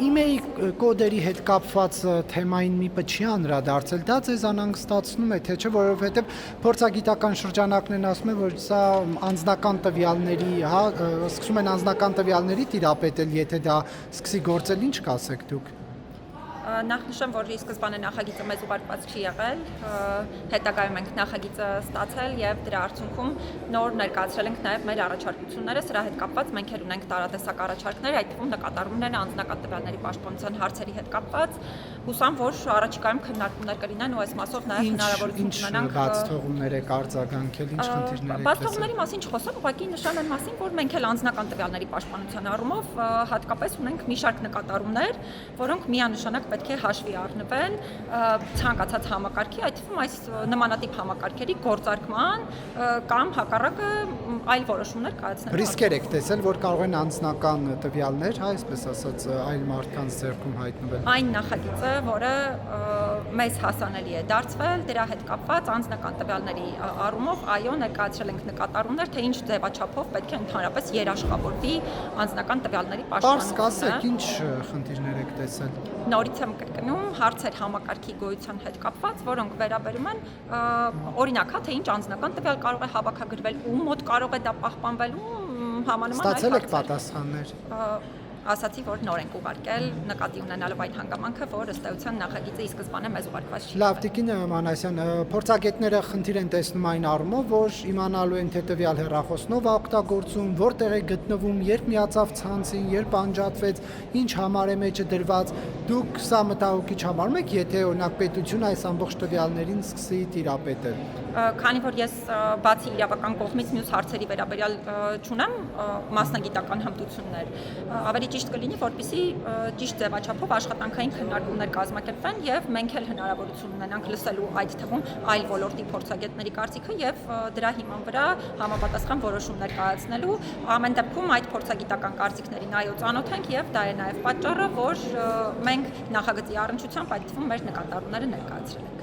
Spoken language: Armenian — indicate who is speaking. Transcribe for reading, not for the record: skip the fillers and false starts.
Speaker 1: Email կոդերի հետ կապված թեմային մի պը չի անդրադարձել, դա ձեզ անհանգստացնում է, թե չէ, որովհետև փորձագիտական շրջանակներն ասում են, որ սա անձնական տվյալների, սկսում են անձնական տվյալների տիրապետել, եթե դա սկսի գործել, ինչ կասեք դուք։
Speaker 2: Նախ նշեմ, որ ի սկզբանե նախագիծը մեզ ուղարկված չի եղել, հետագայում ենք նախագիծը ստացել եւ դրա արդյունքում նոր ներկայացրել ենք նաեւ մեր առաջարկությունները, սրա հետ կապված մենք էլ ունենք տարատեսակ առաջարկներ, այդ թվում նկատառումներն անձնական տվյալների պաշտպանության հարցերի հետ կապված։ Հուսամ, որ առաջիկայում քննարկումներ կլինեն ու այս մասով նաեւ հնարավորություն ունենանք
Speaker 1: բաց թողումներ եք արձագանքել, ինչ խնդիրներ եք։
Speaker 2: Բաց թողումների մասին չխոսեմ, ուղղակի նշան այն մասին, որ մենք էլ անձնական տվյալների պաշտպանության առումով հատկապես ունենք մի շարք նկատառումներ, որոնք միանշանակ պետք է հաշվի առնվեն ցանկացած համակարգի, այդ թվում այս նմանատիպ համակարգերի գործարկման կամ հակառակը այլ որոշումներ կայացնելու։
Speaker 1: Ռիսկեր եք տեսել, որ կարող են անձնական տվյալներ, այսպես ասած, այլ մարդկանց ձեռքում հայտնվել։
Speaker 2: Այն նախագիծը, որը մեզ հասանելի է դարձվել, դրա հետ կապված անձնական տվյալների առումով, այո, ներկայացրել ենք նկատառումներ, թե ինչ ձևաչափով պետք է ընդհանրապես երաշխավորվի անձնական տվյալների
Speaker 1: պարզ
Speaker 2: պաշտպանությունը։
Speaker 1: կասեք, ինչ խնդիրներ եք տեսել։
Speaker 2: Նորից եմ կրկնում հարցեր համակարգի գոյության հետ կապված, որոնք վերաբերում են օրինակ, թե ինչ անձնական տվյալ կարող է հավաքագրվել, ում մոտ կարող է դա պահպանվել, համանման
Speaker 1: Ստացել եք պատասխաններ։
Speaker 2: Ասացի, որ նոր ենք ուղարկել, նկատի ունենալով այդ հանգամանքը, որ ըստ էության նախագիծը ի սկզբանե մեզ ուղարկված չի։
Speaker 1: Լավ, Տիկին Մանասյան, փորձագետները խնդիր են տեսնում այն առումով, որ իմանալու են, թե տվյալ հեռախոսնով օգտագործում, որտեղ է գտնվում, երբ միացավ ցանցին, երբ անջատվեց, ինչ համար է մեջը դրված։ Դուք սա մտահոգիչ համարում եք, եթե օրինակ պետությունը այս ամբողջ տվյալներին սկսի տիրապետել։
Speaker 2: Քանի որ ես բացի իրավական կողմից մյուս հարցերի վերաբերյալ չունեմ մասնագիտական հմտություններ, ավելի ճիշտ կլինի, որպեսզի ճիշտ ձևաչափով աշխատանքային քննարկումներ կազմակերպվեն եւ մենք էլ հնարավորություն ունենանք լսելու այդ թվում այլ ոլորտի փորձագետների կարծիքը եւ դրա հիման վրա համապատասխան որոշումներ կայացնելու։ Ամեն դեպքում այդ փորձագիտական կարծիքներին այո ծանոթ ենք եւ դա է նաեւ պատճառը, որ մենք նախագծի առնչությամբ այդ թվում մեր նկատառումները ներկայացրել ենք։